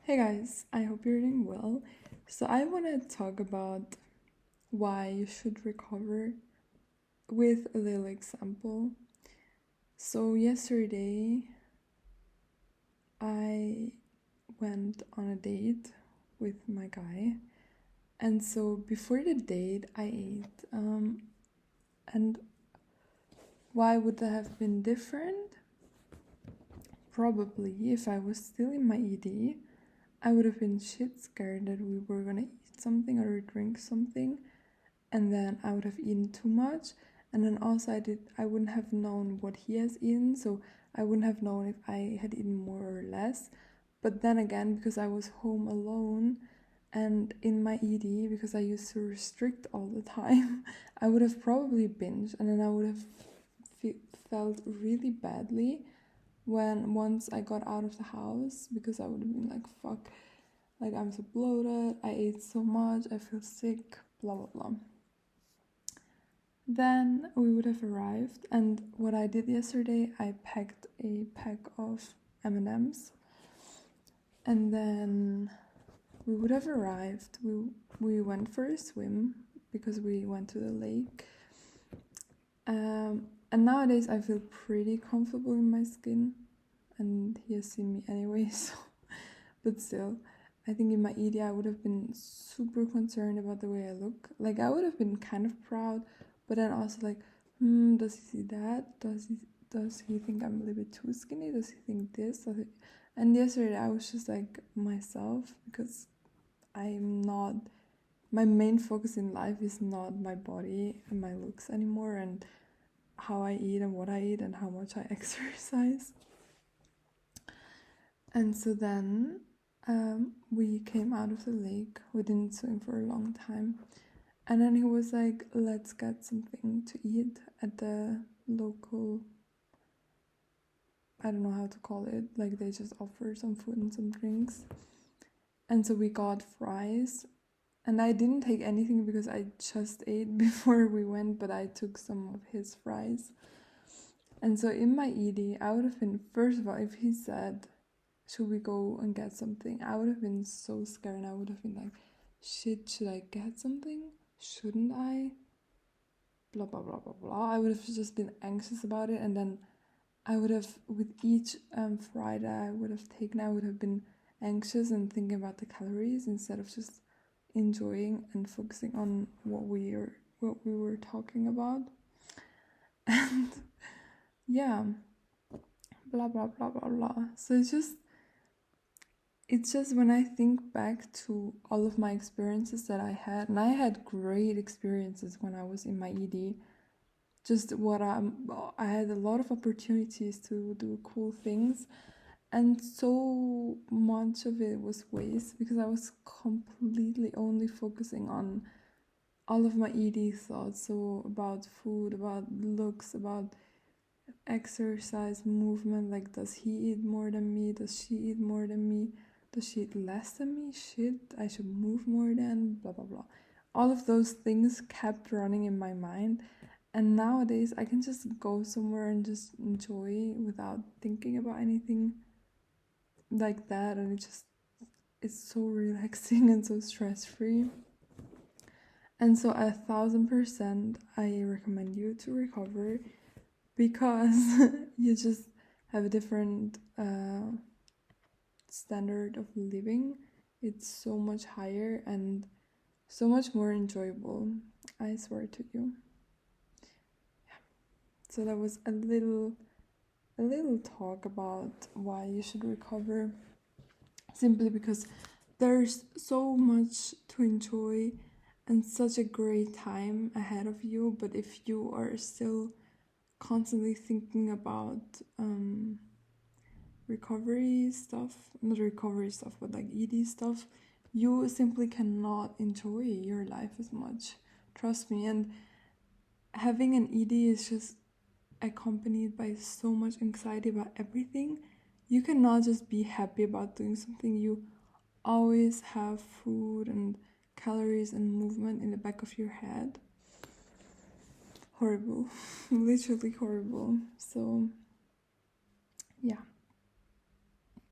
Hey guys, I hope you're doing well. So, I want to talk about why you should recover with a little example. So, yesterday I went on a date with my guy, and so before the date, I ate. And why would that have been different? Probably if I was still in my ED, I would have been shit scared that we were gonna eat something or drink something, and then I would have eaten too much. And then also I wouldn't have known what he has eaten, so I wouldn't have known if I had eaten more or less. But then again, because I was home alone and in my ED, because I used to restrict all the time, I would have probably binged, and then I would have felt really badly when once I got out of the house, because I would have been like, fuck, like I'm so bloated, I ate so much, I feel sick, blah blah blah. Then we would have arrived, and what I did yesterday, I packed a pack of M&Ms, and then we would have arrived. We went for a swim because we went to the lake. And nowadays I feel pretty comfortable in my skin, and he has seen me anyway, so but still, I think in my ED I would have been super concerned about the way I look. Like, I would have been kind of proud, but then also like, does he see that? Does he think I'm a little bit too skinny? Does he think this? And yesterday I was just like myself, because I'm not, my main focus in life is not my body and my looks anymore, and how I eat and what I eat and how much I exercise. And so then we came out of the lake. We didn't swim for a long time. And then he was like, let's get something to eat at the local, I don't know how to call it, like they just offer some food and some drinks. And so we got fries. And I didn't take anything because I just ate before we went, but I took some of his fries. And so in my ED, I would have been, first of all, if he said, should we go and get something, I would have been so scared, and I would have been like, shit, should I get something? Shouldn't I? Blah, blah, blah, blah, blah. I would have just been anxious about it, and then I would have, with each fry that I would have taken, I would have been anxious and thinking about the calories instead of just enjoying and focusing on what we were talking about. And yeah, blah, blah, blah, blah, blah. So it's just when I think back to all of my experiences that I had, and I had great experiences when I was in my ED. Just I had a lot of opportunities to do cool things, and so much of it was waste because I was completely only focusing on all of my ED thoughts. So about food, about looks, about exercise, movement, like, does he eat more than me? Does she eat more than me? Does she eat less than me? Shit, I should move more than, blah blah blah. All of those things kept running in my mind, and nowadays I can just go somewhere and just enjoy without thinking about anything like that, and it's so relaxing and so stress-free. And so 1,000% I recommend you to recover, because you just have a different standard of living. It's so much higher and so much more enjoyable, I swear to you. Yeah. So that was a little talk about why you should recover, simply because there's so much to enjoy and such a great time ahead of you. But if you are still constantly thinking about recovery stuff, not recovery stuff, but like ED stuff, you simply cannot enjoy your life as much. Trust me. And having an ED is just accompanied by so much anxiety about everything. You cannot just be happy about doing something. You always have food and calories and movement in the back of your head. Horrible. Literally horrible. So yeah,